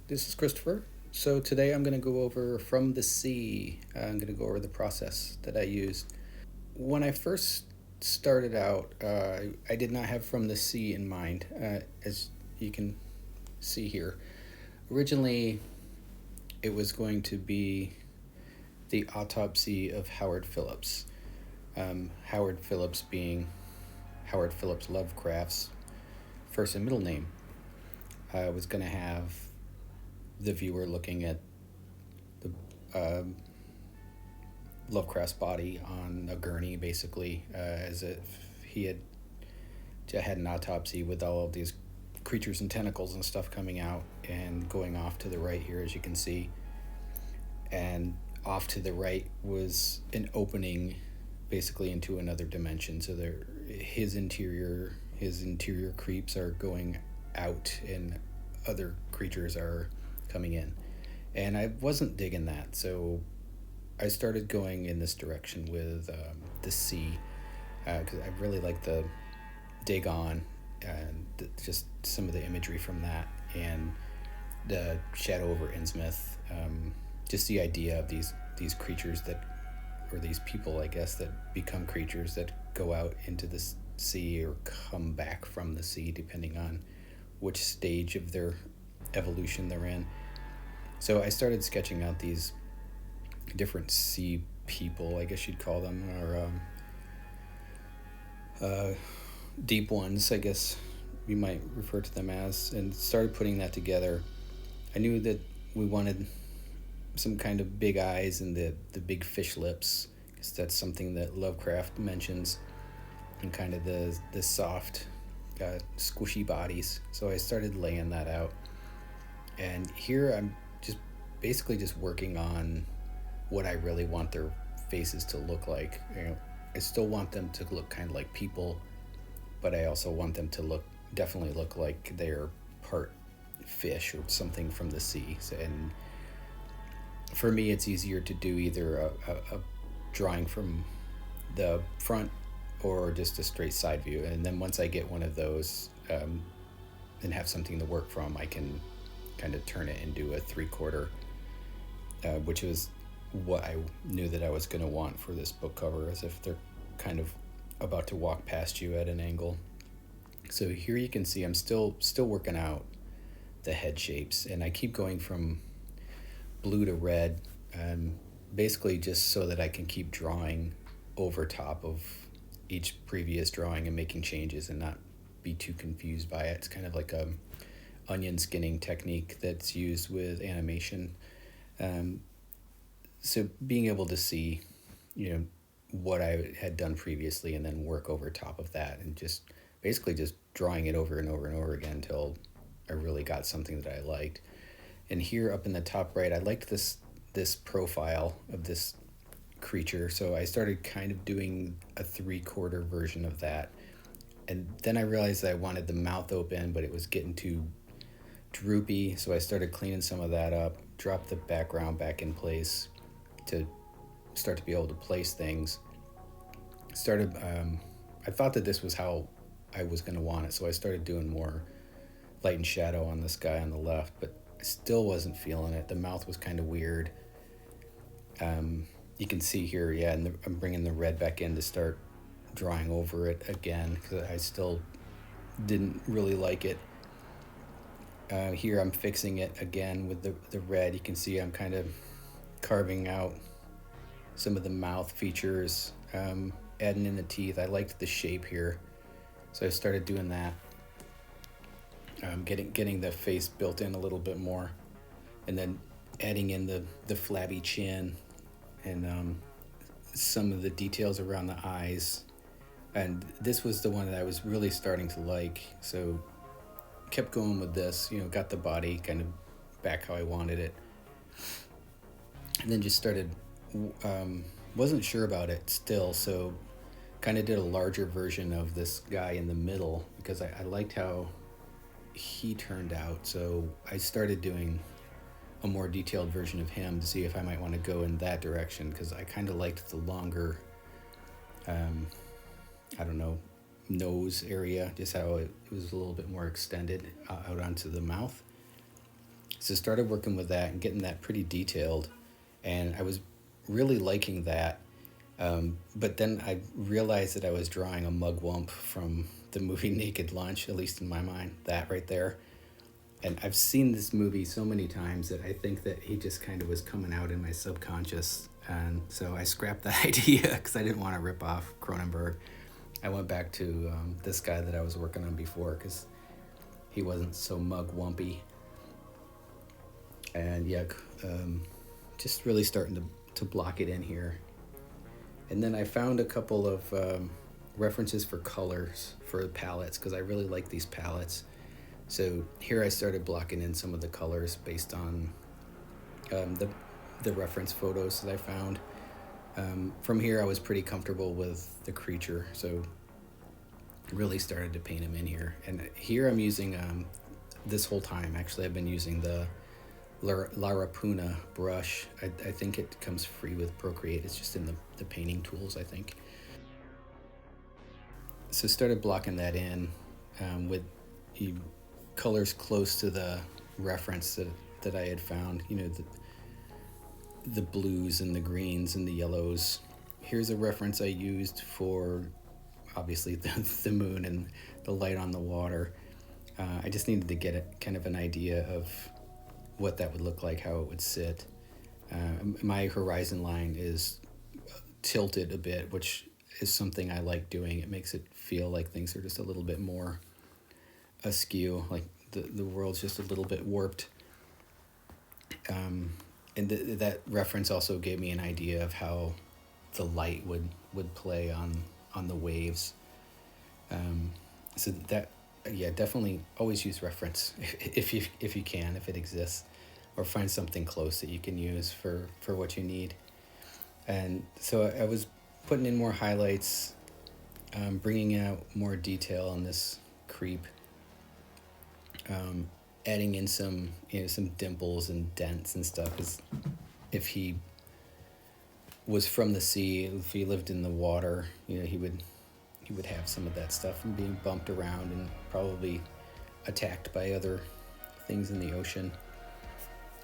This is Christopher. So today I'm going to go over From the Sea. I'm going to go over the process that I used. When I first started out, I did not have From the Sea in mind, as you can see here. Originally, it was going to be the autopsy of Howard Phillips. Howard Phillips being Howard Phillips Lovecraft's first and middle name. I was going to have the viewer looking at the Lovecraft's body on a gurney, basically, as if he had an autopsy with all of these creatures and tentacles and stuff coming out and going off to the right here, as you can see. And off to the right was an opening, basically into another dimension. So there, his interior creeps are going out, and other creatures are coming in. And I wasn't digging that, so I started going in this direction with the sea, because I really like the Dagon and just some of the imagery from that, and the shadow over Innsmouth. Just the idea of these creatures that, or these people, I guess, that become creatures that go out into the sea or come back from the sea, depending on which stage of their evolution they're in. So I started sketching out these different sea people, I guess you'd call them, or deep ones, I guess we might refer to them as, and started putting that together. I knew that we wanted some kind of big eyes and the big fish lips, because that's something that Lovecraft mentions, and kind of the soft, squishy bodies. So I started laying that out. And here I'm just basically just working on what I really want their faces to look like. I still want them to look kind of like people, but I also want them to definitely look like they're part fish or something from the sea. And for me, it's easier to do either a drawing from the front or just a straight side view. And then once I get one of those, and have something to work from, I can kind of turn it into a 3/4, which was what I knew that I was going to want for this book cover, as if they're kind of about to walk past you at an angle. So here you can see I'm still working out the head shapes, and I keep going from blue to red, basically just so that I can keep drawing over top of each previous drawing and making changes and not be too confused by it. It's kind of like a onion skinning technique that's used with animation. So being able to see, what I had done previously and then work over top of that, and just basically just drawing it over and over and over again until I really got something that I liked. And here up in the top right, I liked this profile of this creature, so I started kind of doing a 3/4 version of that. And then I realized that I wanted the mouth open, but it was getting too droopy, so I started cleaning some of that up, dropped the background back in place to start to be able to place things. I thought that this was how I was going to want it, so I started doing more light and shadow on this guy on the left, but I still wasn't feeling it. The mouth was kind of weird. You can see here, and I'm bringing the red back in to start drawing over it again, because I still didn't really like it. Here I'm fixing it again with the red. You can see I'm kind of carving out some of the mouth features, adding in the teeth. I liked the shape here, so I started doing that. Getting the face built in a little bit more, and then adding in the flabby chin, and some of the details around the eyes. And this was the one that I was really starting to like, so kept going with this. Got the body kind of back how I wanted it, and then just started. Wasn't sure about it still, so kind of did a larger version of this guy in the middle, because I liked how he turned out. So I started doing a more detailed version of him to see if I might want to go in that direction, because I kind of liked the longer, nose area, just how it was a little bit more extended out onto the mouth. So started working with that and getting that pretty detailed, and I was really liking that. But then I realized that I was drawing a mugwump from the movie Naked Lunch, at least in my mind, that right there. And I've seen this movie so many times that I think that he just kind of was coming out in my subconscious. And so I scrapped that idea because I didn't want to rip off Cronenberg. I went back to this guy that I was working on before because he wasn't so mugwumpy. And yeah, just really starting to block it in here. And then I found a couple of references for colors for palettes because I really like these palettes. So here I started blocking in some of the colors based on the reference photos that I found. From here I was pretty comfortable with the creature, so really started to paint him in here. And here I'm using, this whole time actually I've been using the Larapuna brush. I think it comes free with Procreate. It's just in the painting tools, I think. So started blocking that in with colors close to the reference that I had found. You know, the blues and the greens and the yellows. Here's a reference I used for obviously the moon and the light on the water. I just needed to get kind of an idea of what that would look like, how it would sit. My horizon line is tilted a bit, which is something I like doing. It makes it feel like things are just a little bit more askew, like the world's just a little bit warped. And that reference also gave me an idea of how the light would play on the waves. So that, yeah, definitely always use reference if you can, if it exists, or find something close that you can use for what you need. And so I was putting in more highlights, bringing out more detail on this creep, adding in some dimples and dents and stuff. Because if he was from the sea, if he lived in the water, he would have some of that stuff and being bumped around and probably attacked by other things in the ocean.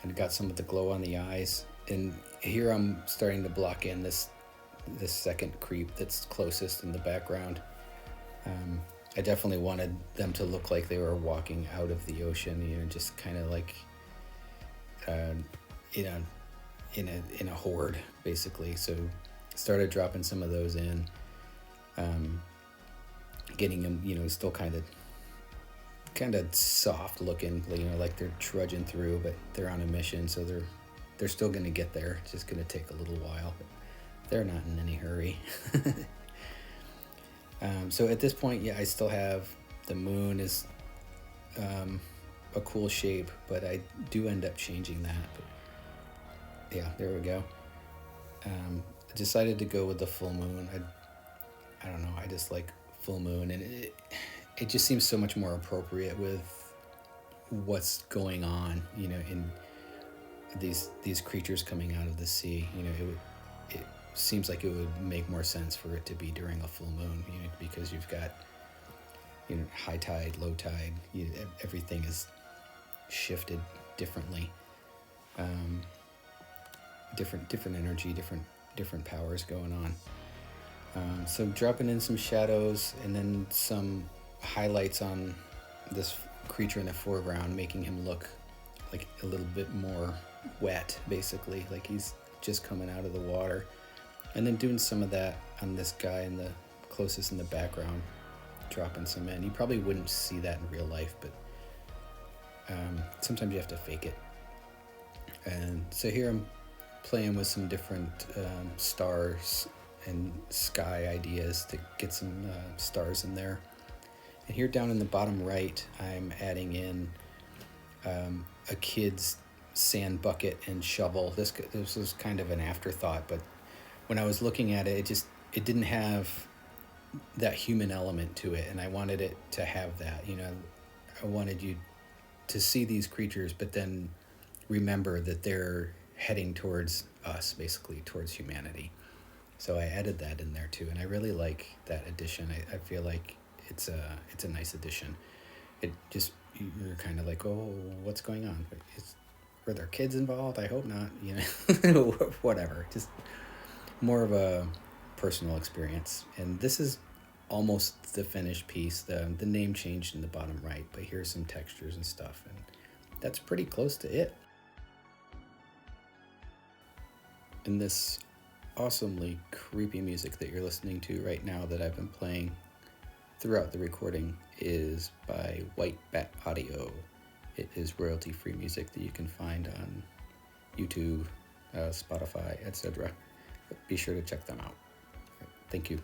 And got some of the glow on the eyes. And here I'm starting to block in this second creep that's closest in the background. I definitely wanted them to look like they were walking out of the ocean, just kind of like in a horde, basically. So started dropping some of those in, getting them, still kind of soft looking, like they're trudging through, but they're on a mission, so they're still going to get there. It's just going to take a little while, but they're not in any hurry. So at this point, yeah, I still have the moon is a cool shape, but I do end up changing that. But yeah, there we go. I decided to go with the full moon. I don't know, I just like full moon, and it just seems so much more appropriate with what's going on, in these creatures coming out of the sea. It seems like it would make more sense for it to be during a full moon, because you've got, high tide, low tide, everything is shifted differently. Different energy, different powers going on. So dropping in some shadows and then some highlights on this creature in the foreground, making him look like a little bit more wet, basically, like he's just coming out of the water. And then doing some of that on this guy in the closest in the background, dropping some in. You probably wouldn't see that in real life, but sometimes you have to fake it. And so here I'm playing with some different stars and sky ideas to get some stars in there. And here down in the bottom right, I'm adding in a kid's sand bucket and shovel. This was kind of an afterthought, but when I was looking at it, it didn't have that human element to it, and I wanted it to have that. I wanted you to see these creatures, but then remember that they're heading towards us, basically towards humanity. So I added that in there too, and I really like that addition. I feel like it's a nice addition. It just, you're kind of like, oh, what's going on? But Were there kids involved? I hope not. Whatever. Just more of a personal experience. And this is almost the finished piece. The name changed in the bottom right, but here's some textures and stuff, and that's pretty close to it. And this awesomely creepy music that you're listening to right now that I've been playing throughout the recording is by White Bat Audio. It is royalty-free music that you can find on YouTube, Spotify, etc. Be sure to check them out. Thank you.